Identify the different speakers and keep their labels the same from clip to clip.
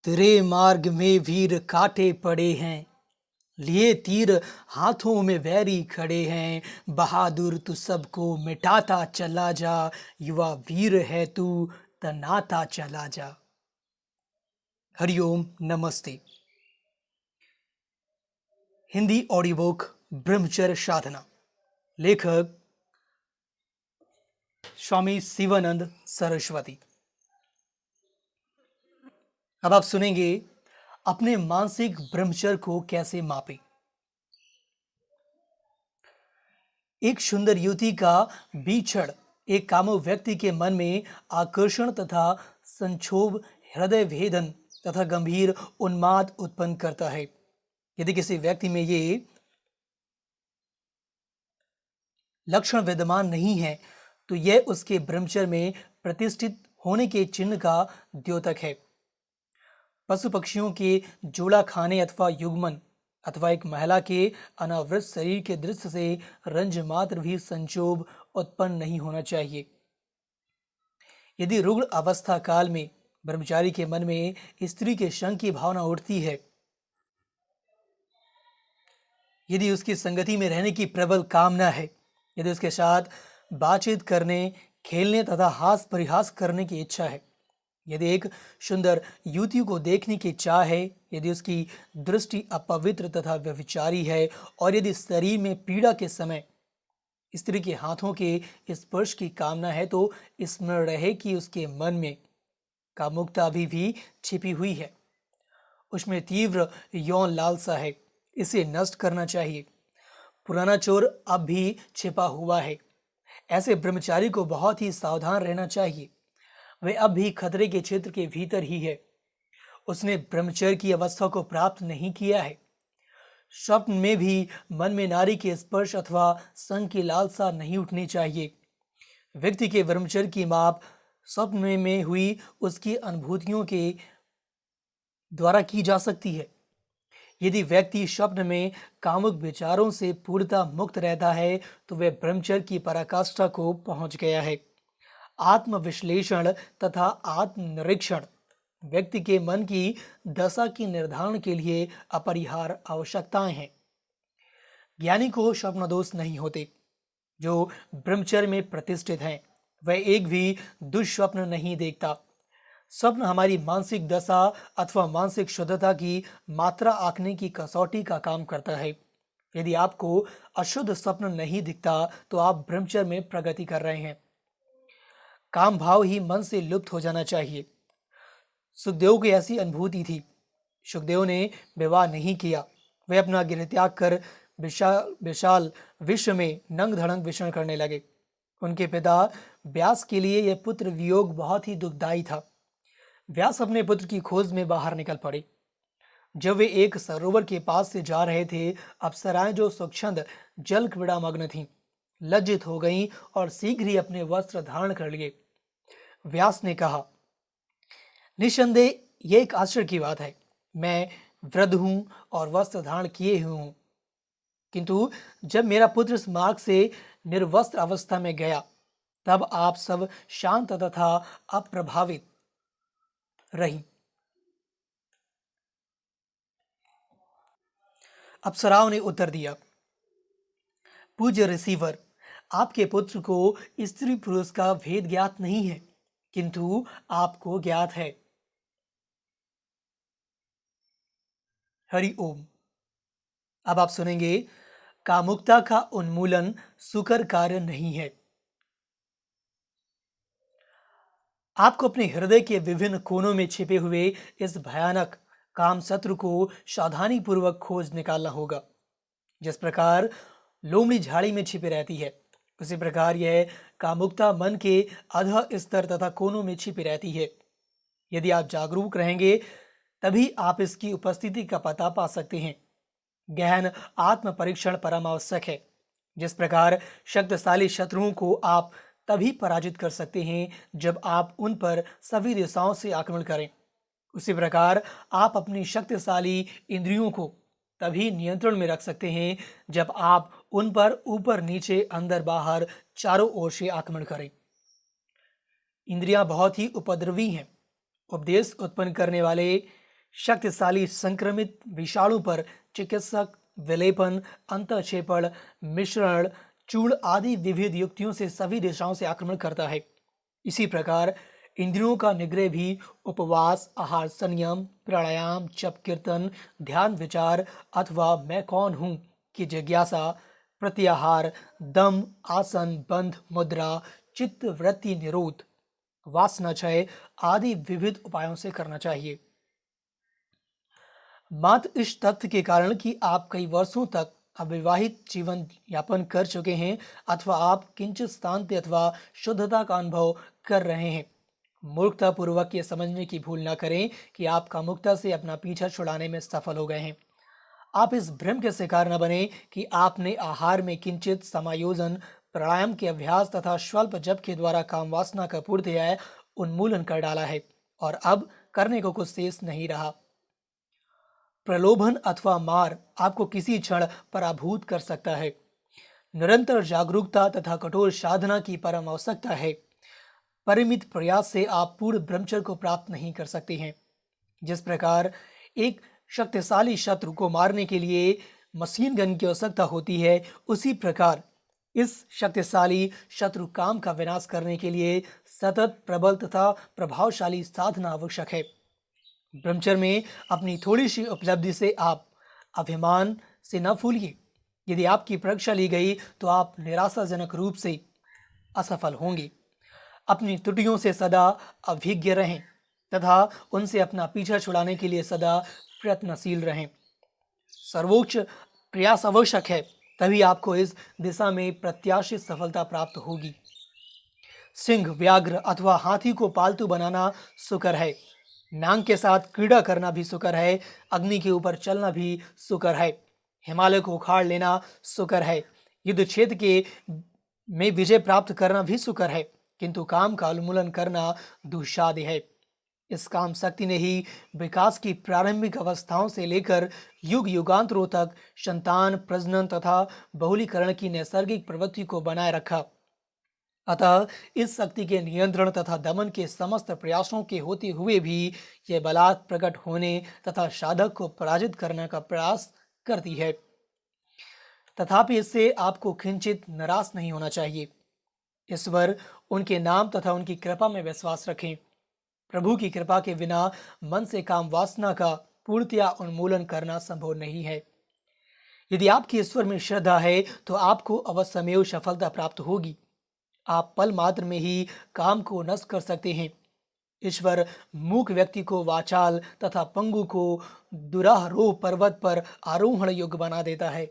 Speaker 1: तेरे मार्ग में वीर काटे पड़े हैं, लिए तीर हाथों में वैरी खड़े हैं। बहादुर तू सबको मिटाता चला जा, युवा वीर है तू तनाता चला जा। हरिओम नमस्ते। हिंदी ऑडियो बुक ब्रह्मचर्य साधना, लेखक स्वामी शिवानंद सरस्वती। अब आप सुनेंगे अपने मानसिक ब्रह्मचर्य को कैसे मापें। एक सुंदर युवती का बीछड़ एक कामुक व्यक्ति के मन में आकर्षण तथा संक्षोभ, हृदय भेदन तथा गंभीर उन्माद उत्पन्न करता है। यदि किसी व्यक्ति में ये लक्षण विद्यमान नहीं है तो यह उसके ब्रह्मचर्य में प्रतिष्ठित होने के चिन्ह का द्योतक है। पशु पक्षियों के जोड़ा खाने अथवा युग्मन अथवा एक महिला के अनावृत शरीर के दृश्य से रंज मात्र भी संक्षोभ उत्पन्न नहीं होना चाहिए। यदि रुग्ण अवस्था काल में ब्रह्मचारी के मन में स्त्री के संग की भावना उठती है, यदि उसकी संगति में रहने की प्रबल कामना है, यदि उसके साथ बातचीत करने, खेलने तथा हास परिहास करने की इच्छा है, यदि एक सुंदर युवती को देखने की चाह है, यदि उसकी दृष्टि अपवित्र तथा व्यभिचारी है और यदि शरीर में पीड़ा के समय स्त्री के हाथों के स्पर्श की कामना है, तो स्मरण रहे कि उसके मन में कामुकता अभी भी छिपी हुई है। उसमें तीव्र यौन लालसा है, इसे नष्ट करना चाहिए। पुराना चोर अब भी छिपा हुआ है। ऐसे ब्रह्मचारी को बहुत ही सावधान रहना चाहिए। वह अब भी खतरे के क्षेत्र के भीतर ही है। उसने ब्रह्मचर्य की अवस्था को प्राप्त नहीं किया है। स्वप्न में भी मन में नारी के स्पर्श अथवा संग की लालसा नहीं उठनी चाहिए। व्यक्ति के ब्रह्मचर्य की माप स्वप्न में हुई उसकी अनुभूतियों के द्वारा की जा सकती है। यदि व्यक्ति स्वप्न में कामुक विचारों से पूर्णतः मुक्त रहता है तो वह ब्रह्मचर्य की पराकाष्ठा को पहुंच गया है। आत्मविश्लेषण तथा आत्मनिरीक्षण व्यक्ति के मन की दशा के निर्धारण के लिए अपरिहार्य आवश्यकताएं हैं। ज्ञानी को स्वप्न दोष नहीं होते। जो ब्रह्मचर्य में प्रतिष्ठित हैं, वह एक भी दुष्स्वप्न नहीं देखता। स्वप्न हमारी मानसिक दशा अथवा मानसिक शुद्धता की मात्रा आंकने की कसौटी का काम करता है। यदि आपको अशुद्ध स्वप्न नहीं दिखता तो आप ब्रह्मचर्य में प्रगति कर रहे हैं। काम भाव ही मन से लुप्त हो जाना चाहिए। सुखदेव की ऐसी अनुभूति थी। सुखदेव ने विवाह नहीं किया। वे अपना गृह त्याग कर विशाल विशाल विश्व में नंग धड़ंग विचरण करने लगे। उनके पिता व्यास के लिए यह पुत्र वियोग बहुत ही दुखदायी था। व्यास अपने पुत्र की खोज में बाहर निकल पड़े। जब वे एक सरोवर के पास से जा रहे थे, अप्सराएं जो स्वच्छंद जल क्रीड़ा मग्न थीं, लज्जित हो गईं और शीघ्र ही अपने वस्त्र धारण कर लिए। व्यास ने कहा, निसंदेह यह एक आश्चर्य की बात है। मैं वृद्ध हूं और वस्त्र धारण किए हुए हूं, किंतु जब मेरा पुत्र इस मार्ग से निर्वस्त्र अवस्था में गया, तब आप सब शांत तथा अप्रभावित रही। अप्सराओं ने उत्तर दिया, पूज्य रिसीवर, आपके पुत्र को स्त्री पुरुष का भेद ज्ञात नहीं है, किंतु आपको ज्ञात है। हरि ओम। अब आप सुनेंगे, कामुकता का उन्मूलन सुकर कार्य नहीं है। आपको अपने हृदय के विभिन्न कोनों में छिपे हुए इस भयानक काम शत्रु को सावधानी पूर्वक खोज निकालना होगा। जिस प्रकार लोमड़ी झाड़ी में छिपी रहती है, उसी प्रकार यह कामुकता मन के अधः स्तर तथा कोनों में छिपी रहती है। यदि आप जागरूक रहेंगे तभी आप इसकी उपस्थिति का पता पा सकते हैं। गहन आत्म परीक्षण परम आवश्यक है। जिस प्रकार शक्तिशाली शत्रुओं को आप तभी पराजित कर सकते हैं जब आप उन पर सभी दिशाओं से आक्रमण करें, उसी प्रकार आप अपनी शक्तिशाली इंद्रियों को तभी नियंत्रण में रख सकते हैं जब आप उन पर ऊपर नीचे अंदर बाहर चारों ओर से आक्रमण करें। इंद्रियां बहुत ही उपद्रवी हैं। उपदेश उत्पन्न करने वाले शक्तिशाली संक्रमित विषाणु पर चिकित्सक विलेपन, अंतःक्षेपण, मिश्रण, चूर्ण आदि विविध युक्तियों से सभी दिशाओं से आक्रमण करता है। इसी प्रकार इंद्रियों का निग्रह भी उपवास, आहार संयम, प्राणायाम, जप कीर्तन, ध्यान विचार अथवा मैं कौन हूं की जिज्ञासा, प्रत्याहार, दम, आसन, बंध, मुद्रा, चित्त वृत्ति निरोध, वासना क्षय आदि विविध उपायों से करना चाहिए। मात्र इस तथ्य के कारण कि आप कई वर्षों तक अविवाहित जीवन यापन कर चुके हैं अथवा आप किंचित शांति अथवा शुद्धता का अनुभव कर रहे हैं, मूर्खता पूर्वक ये समझने की भूल न करें कि आप कामुकता से अपना पीछा छुड़ाने में सफल हो गए हैं। आप इस भ्रम के शिकार न बने कि आपने आहार में किंचित समायोजन, प्राणायाम के अभ्यास तथा स्वल्प जप के द्वारा काम वासना का पूर्णतया उन्मूलन कर डाला है और अब करने को कुछ शेष नहीं रहा। प्रलोभन अथवा मार आपको किसी क्षण पराभूत कर सकता है। निरंतर जागरूकता तथा कठोर साधना की परम आवश्यकता है। परिमित प्रयास से आप पूर्ण ब्रह्मचर्य को प्राप्त नहीं कर सकते हैं। जिस प्रकार एक शक्तिशाली शत्रु को मारने के लिए मशीन गन की आवश्यकता होती है, उसी प्रकार इस शक्तिशाली शत्रु काम का विनाश करने के लिए सतत, प्रबल तथा प्रभावशाली साधना आवश्यक है। ब्रह्मचर्य में अपनी थोड़ी सी उपलब्धि से आप अभिमान से न फूलिए। यदि आपकी परीक्षा ली गई तो आप निराशाजनक रूप से असफल होंगे। अपनी त्रुटियों से सदा अभिज्ञ रहें तथा उनसे अपना पीछा छुड़ाने के लिए सदा प्रयत्नशील रहें। सर्वोच्च प्रयास आवश्यक है, तभी आपको इस दिशा में प्रत्याशित सफलता प्राप्त होगी। सिंह, व्याघ्र अथवा हाथी को पालतू बनाना सुकर है। नांग के साथ क्रीड़ा करना भी सुकर है। अग्नि के ऊपर चलना भी सुकर है। हिमालय को उखाड़ लेना सुकर है। युद्ध क्षेत्र के में विजय प्राप्त करना भी सुकर है, किंतु काम का उन्मूलन करना दुस्साध्य है। इस काम शक्ति ने ही विकास की प्रारंभिक अवस्थाओं से लेकर युग युगांतरों तक संतान, प्रजनन तथा बहुलीकरण की नैसर्गिक प्रवृत्ति को बनाए रखा। अतः इस शक्ति के नियंत्रण तथा दमन के समस्त प्रयासों के होते हुए भी यह बलात् प्रकट होने तथा साधक को पराजित करने का प्रयास करती है। तथापि इससे आपको किंचित निराश नहीं होना चाहिए। ईश्वर, उनके नाम तथा उनकी कृपा में विश्वास रखें। प्रभु की कृपा के बिना मन से काम वासना का पूर्णतया उन्मूलन करना संभव नहीं है। यदि आपकी ईश्वर में श्रद्धा है तो आपको अवश्यमेव सफलता प्राप्त होगी। आप पल मात्र में ही काम को नष्ट कर सकते हैं। ईश्वर मूक व्यक्ति को वाचाल तथा पंगु को दुरारोह पर्वत पर आरोहण योग्य बना देता है।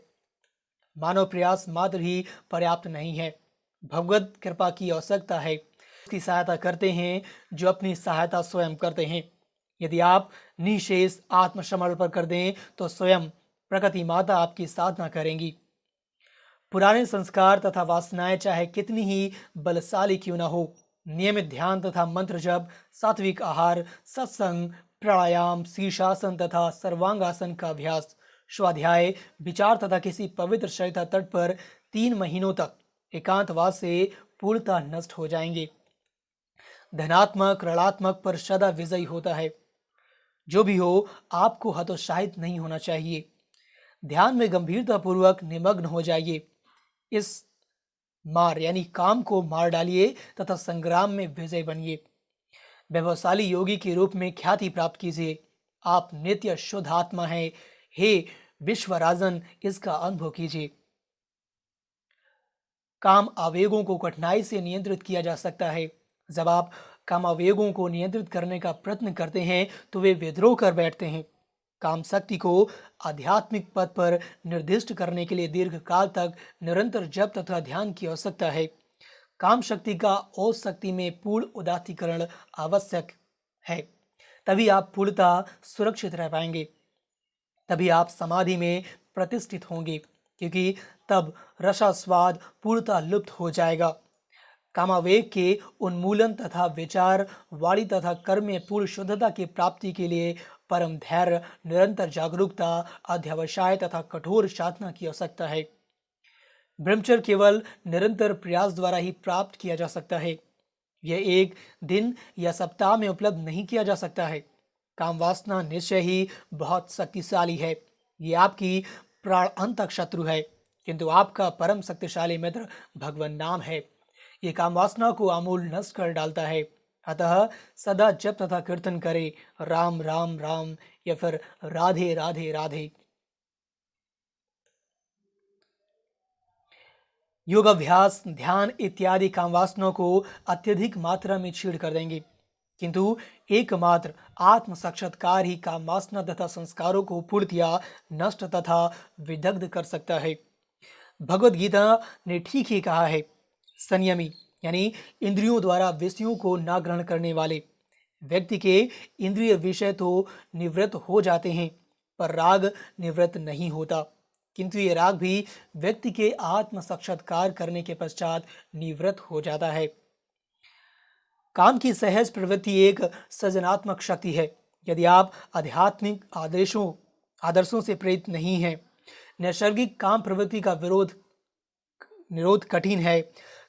Speaker 1: मानव प्रयास मात्र ही पर्याप्त नहीं है, भगवत कृपा की आवश्यकता है। उसकी सहायता करते हैं जो अपनी सहायता स्वयं करते हैं। यदि आप निशेष आत्मसमर्पण कर दें तो स्वयं प्रकृति माता आपकी साधना करेंगी। पुराने संस्कार तथा वासनाएं चाहे कितनी ही बलशाली क्यों न हो, नियमित ध्यान तथा मंत्र जप, सात्विक आहार, सत्संग, प्राणायाम, शीर्षासन तथा सर्वांगासन का अभ्यास, स्वाध्याय, विचार तथा किसी पवित्र सरिता तट पर 3 महीनों तक एकांतवास से पूर्णतः नष्ट हो जाएंगे। धनात्मक, ऋणात्मक पर सदा विजयी होता है। जो भी हो, आपको हतोत्साहित नहीं होना चाहिए। ध्यान में गंभीरता पूर्वक निमग्न हो जाइए। इस मार यानी काम को मार डालिए तथा संग्राम में विजय बनिए। वैभवशाली योगी के रूप में ख्याति प्राप्त कीजिए। आप नित्य शुद्ध आत्मा हैं। हे विश्वराजन, इसका अनुभव कीजिए। काम आवेगों को कठिनाई से नियंत्रित किया जा सकता है। जब आप काम आवेगों को नियंत्रित करने का प्रयत्न करते हैं तो वे विद्रोह कर बैठते हैं। काम शक्ति को आध्यात्मिक पथ पर निर्दिष्ट करने के लिए दीर्घ काल तक निरंतर जप तथा ध्यान की आवश्यकता है। काम शक्ति का ओज शक्ति में पूर्ण उदात्तीकरण आवश्यक है, तभी आप पूर्णतः सुरक्षित रह पाएंगे। तभी आप समाधि में प्रतिष्ठित होंगे, क्योंकि तब रसास्वाद पूर्णतः लुप्त हो जाएगा। कामावेग के उन्मूलन तथा विचार, वाणी तथा कर्म में पूर्ण शुद्धता की प्राप्ति के लिए परम धैर्य, निरंतर जागरूकता, अध्यवसाय तथा कठोर साधना की आवश्यकता है। ब्रह्मचर्य केवल निरंतर प्रयास द्वारा ही प्राप्त किया जा सकता है। यह एक दिन या सप्ताह में उपलब्ध नहीं किया जा सकता है। काम वासना निश्चय ही बहुत शक्तिशाली है। ये आपकी प्राण अंतक शत्रु है, किंतु आपका परम शक्तिशाली मित्र भगवान नाम है। ये काम वासना को आमूल नष्ट कर डालता है। अतः सदा जप तथा कीर्तन करे, राम राम राम या फिर राधे राधे राधे। योग अभ्यास, ध्यान इत्यादि काम वासनाओं को अत्यधिक मात्रा में छीड़ कर देंगे, किंतु एकमात्र आत्म साक्षात्कार ही काम वासना तथा संस्कारों को पूर्णतया नष्ट तथा विदग्ध कर सकता है। भगवत गीता ने ठीक ही कहा है, संयमी यानी इंद्रियों द्वारा विषयों को ना ग्रहण करने वाले व्यक्ति के इंद्रिय विषय तो निवृत्त हो जाते हैं, पर राग निवृत्त नहीं होता, किंतु ये राग भी व्यक्ति के आत्म साक्षात्कार करने के पश्चात निवृत्त हो जाता है। काम की सहज प्रवृत्ति एक सृजनात्मक शक्ति है। यदि आप आध्यात्मिक आदर्शों से प्रेरित नहीं हैं, नैसर्गिक काम प्रवृत्ति का निरोध कठिन है।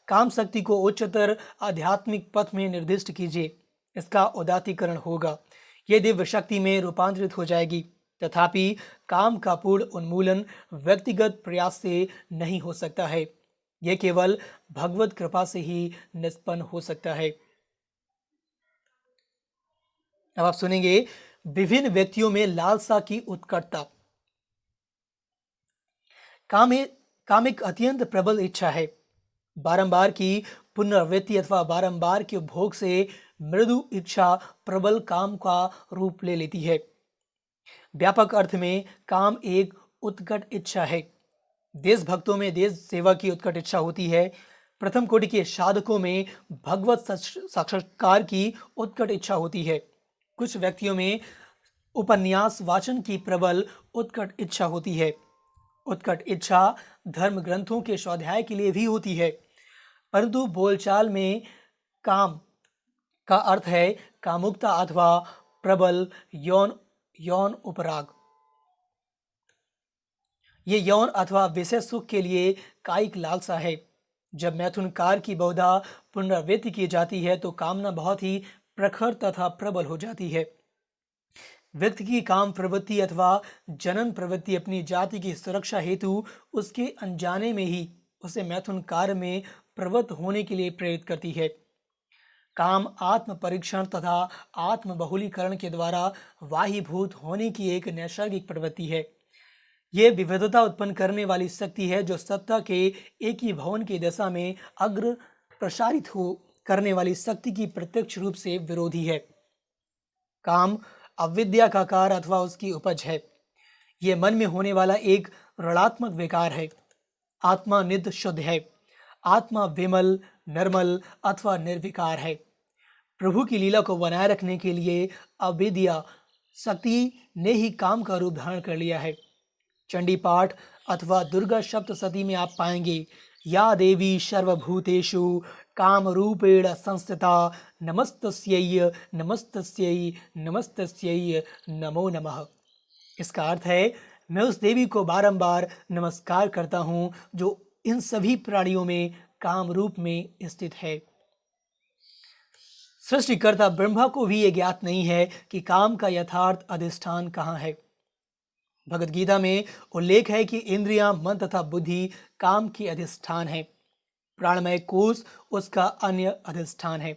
Speaker 1: काम शक्ति को उच्चतर आध्यात्मिक पथ में निर्दिष्ट कीजिए, इसका उदात्तीकरण होगा। यह दिव्य शक्ति में रूपांतरित हो जाएगी। तथापि काम का पूर्ण उन्मूलन व्यक्तिगत प्रयास से नहीं हो सकता है, यह केवल भगवत कृपा से ही निष्पन्न हो सकता है। अब आप सुनेंगे विभिन्न व्यक्तियों में लालसा की उत्कटता। काम एक अत्यंत प्रबल इच्छा है। बारंबार की पुनरावृत्ति अथवा बारंबार के उपभोग से मृदु इच्छा प्रबल काम का रूप ले लेती है। व्यापक अर्थ में काम एक उत्कट इच्छा है। देशभक्तों में देश सेवा की उत्कट इच्छा होती है। प्रथम कोटि के साधकों में भगवत साक्षात्कार की उत्कट इच्छा होती है। कुछ व्यक्तियों में उपन्यास वाचन की प्रबल उत्कट इच्छा होती है। उत्कट इच्छा धर्म ग्रंथों के स्वाध्याय के लिए भी होती है, परंतु बोलचाल में काम का अर्थ है कामुकता अथवा प्रबल यौन उपराग। ये यौन अथवा विशेष सुख के लिए कायिक लालसा है। जब मैथुन कार की बहुधा पुनरावृत्ति की जाती है तो कामना बहुत ही प्रखर तथा प्रबल हो जाती है। व्यक्ति की काम प्रवृत्ति अथवा जनन प्रवृत्ति अपनी जाति की सुरक्षा हेतु उसके अनजाने में ही उसे मैथुन कार्य में प्रवृत्त होने के लिए प्रेरित करती है। काम आत्म परीक्षण तथा आत्म बहुलीकरण के द्वारा वाहीभूत होने की एक नैसर्गिक प्रवृत्ति है। यह विविधता उत्पन्न करने वाली शक्ति है जो सत्ता के एक ही भवन की दशा में अग्र प्रसारित हो करने वाली शक्ति की प्रत्यक्ष रूप से विरोधी है। काम अविद्या का कार्य अथवा उसकी उपज है। यह मन में होने वाला एक ऋणात्मक विकार है। आत्मा नित्य शुद्ध है। आत्मा विमल, निर्मल अथवा निर्विकार है। प्रभु की लीला को बनाए रखने के लिए अविद्या शक्ति ने ही काम का रूप धारण कर लिया है। चंडी पाठ अथवा दुर्गा सप्तशती में आप पाएंगे, या देवी सर्वभूतेषु काम रूपेण संस्थिता नमस्तस्यै नमस्तस्यै नमस्तस्यै नमो नमः। इसका अर्थ है मैं उस देवी को बारंबार नमस्कार करता हूँ जो इन सभी प्राणियों में काम रूप में स्थित है। सृष्टिकर्ता ब्रह्मा को भी यह ज्ञात नहीं है कि काम का यथार्थ अधिष्ठान कहाँ है। भगवद गीता में उल्लेख है कि इंद्रियां, मन तथा बुद्धि काम की अधिष्ठान है। प्राणमय कोश उसका अन्य अधिष्ठान है।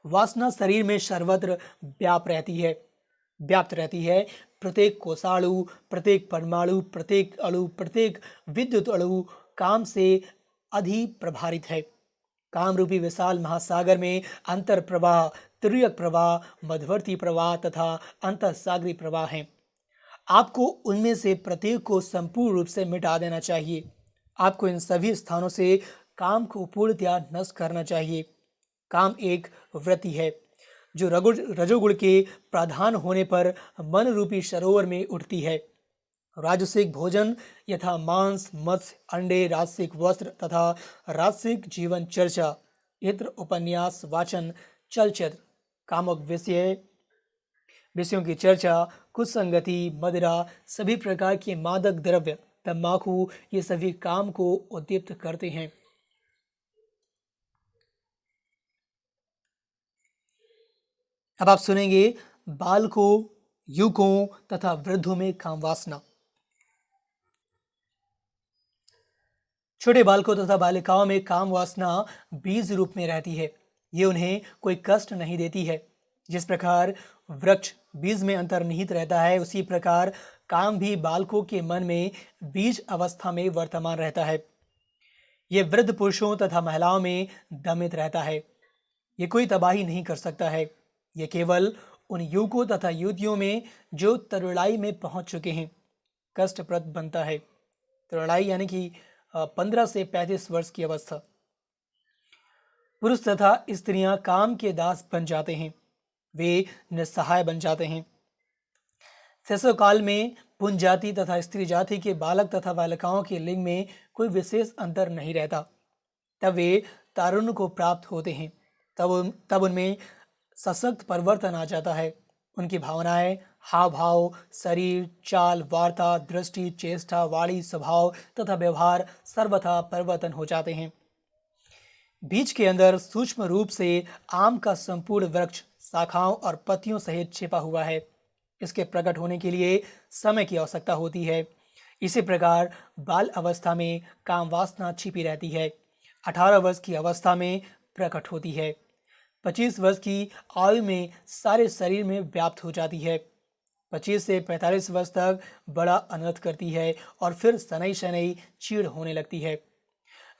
Speaker 1: वासना शरीर में सर्वत्र व्याप्त रहती है। प्रत्येक कोषाणु, प्रत्येक परमाणु, प्रत्येक अणु, प्रत्येक विद्युत अणु काम से अधिप्रभारित है। काम रूपी विशाल महासागर में अंतर प्रवाह, तिर्यक प्रवाह, मध्यवर्ती प्रवाह तथा अंतःसागरी प्रवाह हैं। आपको उनमें से प्रत्येक को संपूर्ण रूप से मिटा देना चाहिए। आपको इन सभी स्थानों से काम को पूर्णतया नष्ट करना चाहिए। काम एक वृत्ति है जो रजोगुण के प्रधान होने पर मन रूपी सरोवर में उठती है। राजसिक भोजन यथा मांस, मत्स्य, अंडे, राजसिक वस्त्र तथा राजसिक जीवन चर्चा, इत्र, उपन्यास वाचन, चलचित्र, कामुक विषयों की चर्चा, कुसंगति, मदिरा, सभी प्रकार के मादक द्रव्य, तंबाकू, ये सभी काम को उद्दीप्त करते हैं। अब आप सुनेंगे बाल को युवकों तथा वृद्धों में काम वासना। छोटे बालकों तथा बालिकाओं में काम वासना बीज रूप में रहती है। ये उन्हें कोई कष्ट नहीं देती है। जिस प्रकार वृक्ष बीज में अंतर्निहित रहता है, उसी प्रकार काम भी बालकों के मन में बीज अवस्था में वर्तमान रहता है। ये वृद्ध पुरुषों तथा महिलाओं में दमित रहता है। ये कोई तबाही नहीं कर सकता है। ये केवल उन युवकों तथा युवतियों में जो तरुणाई में पहुंच चुके हैं कष्टप्रद बनता है। तरुणाई यानी कि 15 से 35 वर्ष की अवस्था। पुरुष तथा स्त्रियां काम के दास बन जाते हैं। वे निस्सहाय बन जाते हैं। शैशव काल में पुंज जाति तथा स्त्री जाति के बालक तथा बालिकाओं के लिंग में कोई विशेष अंतर नहीं रहता। तब वे तारुण्य को प्राप्त होते हैं। तब उनमें सशक्त परिवर्तन आ जाता है। उनकी भावनाएं, हाव भाव, शरीर, चाल, वार्ता, दृष्टि, चेष्टा, वाणी, स्वभाव तथा व्यवहार सर्वथा परिवर्तन हो जाते हैं। बीज के अंदर सूक्ष्म रूप से आम का संपूर्ण वृक्ष शाखाओं और पत्तियों सहित छिपा हुआ है। इसके प्रकट होने के लिए समय की आवश्यकता होती है। इसी प्रकार बाल अवस्था में काम वासना छिपी रहती है। 18 वर्ष की अवस्था में प्रकट होती है। 25 वर्ष की आयु में सारे शरीर में व्याप्त हो जाती है। 25 से 45 वर्ष तक बड़ा अनर्थ करती है और फिर शनै शनै चीड़ होने लगती है।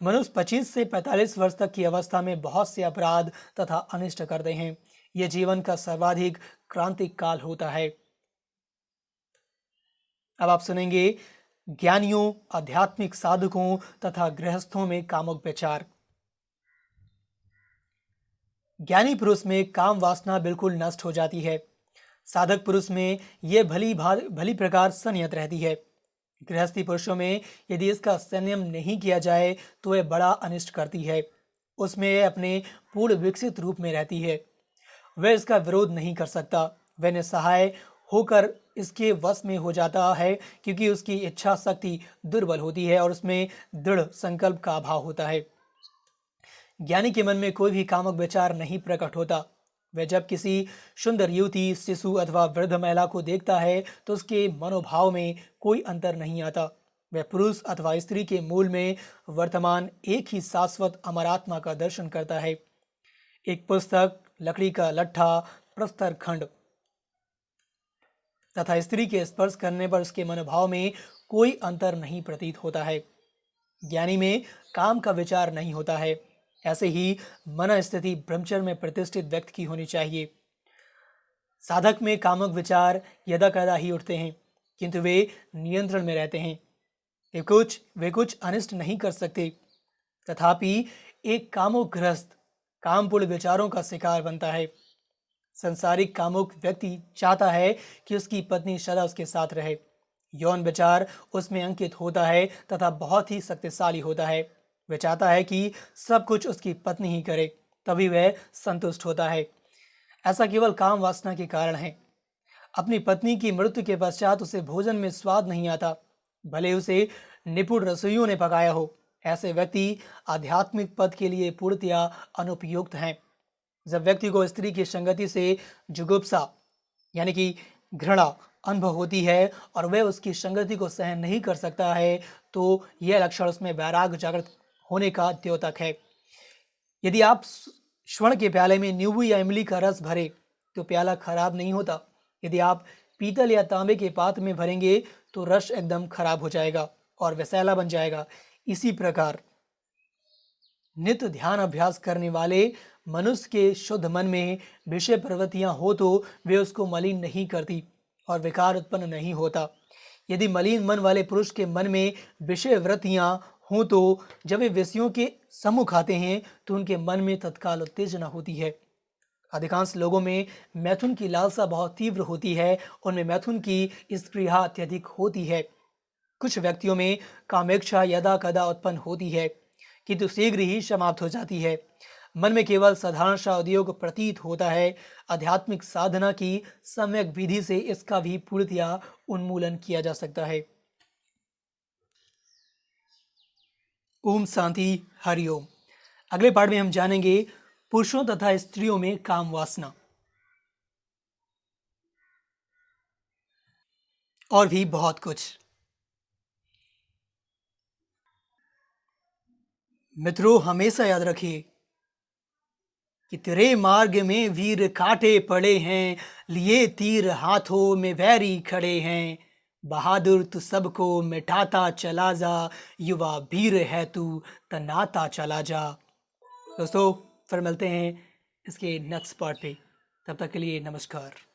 Speaker 1: मनुष्य 25 से 45 वर्ष तक की अवस्था में बहुत से अपराध तथा अनिष्ट करते हैं। यह जीवन का सर्वाधिक क्रांतिक काल होता है। अब आप सुनेंगे ज्ञानियों, आध्यात्मिक साधकों तथा गृहस्थों में कामुक विचार। ज्ञानी पुरुष में काम वासना बिल्कुल नष्ट हो जाती है। साधक पुरुष में यह भली प्रकार संयत रहती है। गृहस्थी पुरुषों में यदि इसका संयम नहीं किया जाए तो वह बड़ा अनिष्ट करती है। उसमें यह अपने पूर्ण विकसित रूप में रहती है। वह इसका विरोध नहीं कर सकता। वह निस्सहाय होकर इसके वश में हो जाता है, क्योंकि उसकी इच्छा शक्ति दुर्बल होती है और उसमें दृढ़ संकल्प का अभाव होता है। ज्ञानी के मन में कोई भी कामुक विचार नहीं प्रकट होता। वह जब किसी सुंदर युवती, शिशु अथवा वृद्ध महिला को देखता है तो उसके मनोभाव में कोई अंतर नहीं आता। वह पुरुष अथवा स्त्री के मूल में वर्तमान एक ही शाश्वत अमरात्मा का दर्शन करता है। एक पुस्तक, लकड़ी का लट्ठा, प्रस्तर खंड तथा स्त्री के स्पर्श करने पर उसके मनोभाव में कोई अंतर नहीं प्रतीत होता है। ज्ञानी में काम का विचार नहीं होता है। ऐसे ही मन स्थिति ब्रह्मचर्य में प्रतिष्ठित व्यक्ति की होनी चाहिए। साधक में कामुक विचार यदा कदा ही उठते हैं, किंतु वे नियंत्रण में रहते हैं। वे कुछ अनिष्ट नहीं कर सकते। तथापि एक कामुक गृहस्थ कामपूर्ण विचारों का शिकार बनता है। संसारिक कामुक व्यक्ति चाहता है कि उसकी पत्नी सदा उसके साथ रहे। यौन विचार उसमें अंकित होता है तथा बहुत ही शक्तिशाली होता है। वह चाहता है कि सब कुछ उसकी पत्नी ही करे, तभी वह संतुष्ट होता है। ऐसा केवल काम वासना के कारण है। अपनी पत्नी की मृत्यु के पश्चात उसे भोजन में स्वाद नहीं आता, भले उसे निपुण रसोइयों ने पकाया हो। ऐसे व्यक्ति आध्यात्मिक पद के लिए पूर्णतया अनुपयुक्त हैं। जब व्यक्ति को स्त्री की संगति से जुगुप्सा यानी कि घृणा अनुभव होती है और वह उसकी संगति को सहन नहीं कर सकता है, तो यह लक्षण उसमें वैराग्य जागृत होने का द्योतक है। यदि आप स्वर्ण के प्याले में नींबू या इमली का रस भरे तो प्याला खराब नहीं होता। यदि आप पीतल या तांबे के पात्र में भरेंगे तो रस एकदम खराब हो जाएगा और विषैला बन जाएगा। इसी प्रकार नित्य ध्यान अभ्यास करने वाले मनुष्य के शुद्ध मन में विषय प्रवृत्तियां हो तो वे उसको मलिन नहीं करती और विकार उत्पन्न नहीं होता। यदि मलिन मन वाले पुरुष के मन में विषय वृत्तियां हों तो जब वे विषयों के सम्मुख आते हैं तो उनके मन में तत्काल उत्तेजना होती है। अधिकांश लोगों में मैथुन की लालसा बहुत तीव्र होती है। उनमें मैथुन की स्पृहा अत्यधिक होती है। कुछ व्यक्तियों में कामेच्छा यदा कदा उत्पन्न होती है, किंतु शीघ्र ही समाप्त हो जाती है। मन में केवल साधारण सा उद्योग प्रतीत होता है। आध्यात्मिक साधना की सम्यक विधि से इसका भी पूर्णतया उन्मूलन किया जा सकता है। ओम शांति, हरिओम। अगले पाठ में हम जानेंगे पुरुषों तथा स्त्रियों में काम वासना। और भी बहुत कुछ। मित्रों, हमेशा याद रखिए कि तेरे मार्ग में वीर काटे पड़े हैं, लिए तीर हाथों में वैरी खड़े हैं। बहादुर तू सबको मिटाता चला जा, युवा वीर है तू तनाता चला जा। दोस्तों, फिर मिलते हैं इसके नेक्स्ट पार्ट पे। तब तक के लिए नमस्कार।